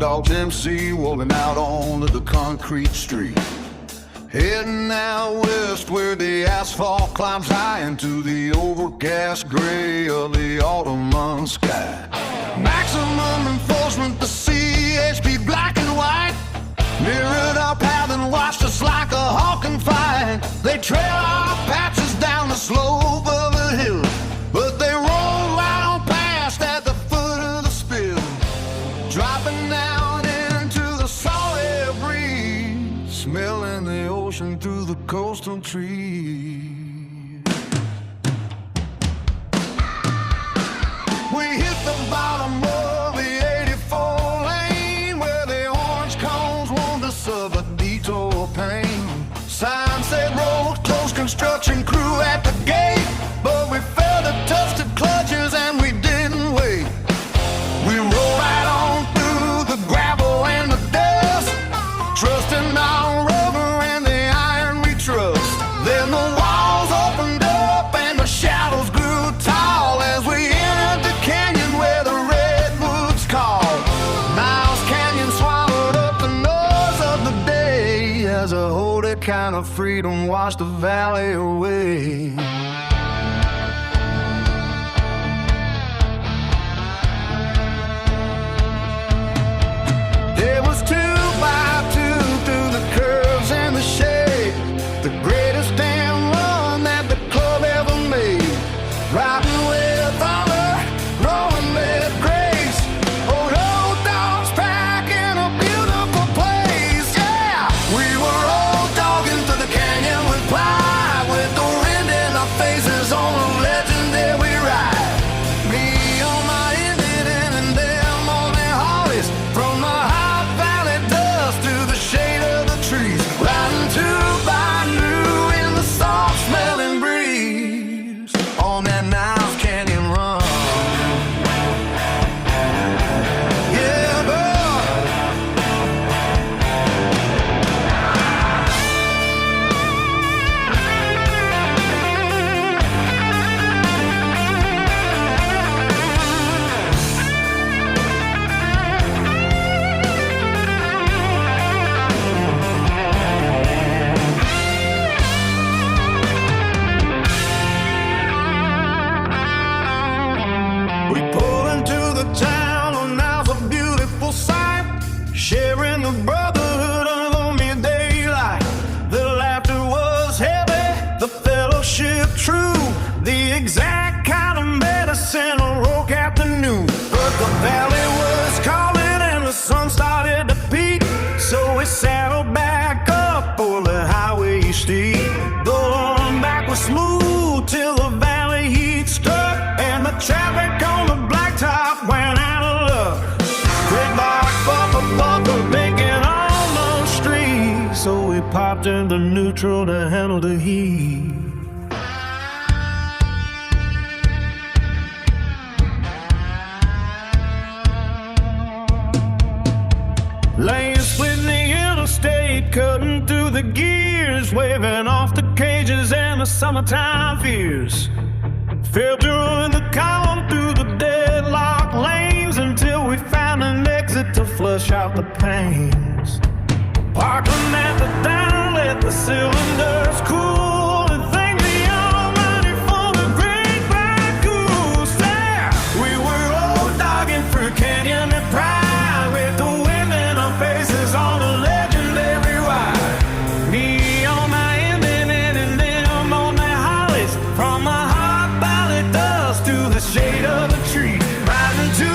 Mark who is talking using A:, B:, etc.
A: Dogs MC rolling out onto the concrete street. Heading out west where the asphalt climbs high into the overcast gray of the autumn sky. Maximum enforcement, the CHP black and white mirrored our path and watched us like a hawk and fight. They trail our patches down the slope of a hill, but they roll right on past at the foot of the spill, dropping down into the salt air breeze, smelling the ocean through the coastal trees. We hit the bottom of the 84 lane where the orange cones warned us of a detour pain. Sign said road closed, construction crew at the gate, but we felt the dusted clutches and we didn't wait. We rolled right on through the gravel and the dust, trusting our rubber and the iron we trust. Then the walls opened up and the shadows grew tall as we entered the canyon where the redwoods call. Niles Canyon swallowed up the noise of the day as a holy kind of freedom washed the valley away. There was 2x2 through the curves and the shade, the greatest damn run that the club ever made. Riding with honor, rolling with grace. Oh, old dogs packing a beautiful place. Yeah, we were old dogging through the canyon with pride, with the wind in our faces on a legendary ride. Me on my Indian and them on their Harleys, from the hot valley dust to the shade of the trees, riding 2x2 in the soft smelling breeze on that Niles Canyon run. Yeah, boy. We pull into the town, and now's a beautiful sight, sharing the brotherhood of lonely daylight. The laughter was heavy, the fellowship true, the exact kind of medicine a rogue afternoon. But the valley was calling and the sun started to peak, so we settled back up for the highway steep. The run back was smooth till the valley heat struck, and the traffic on the blacktop went out of luck. Great bark, bumper, making on the street, so we popped into neutral to handle the heat. Lanes splitting the interstate, cutting through the gears, waving off the cages and the summertime fears. Filtering the column through the deadlocked lanes until we found an exit to flush out the pains. Parking at the diner, let the cylinders cool, and thank the Almighty for the great black goose. Yeah, we were old dogging for Canyon Pride, with the wind in our faces on a legendary ride. Me on my Indian and them on their Harleys, from the hot valley dust to the shade of the tree, riding to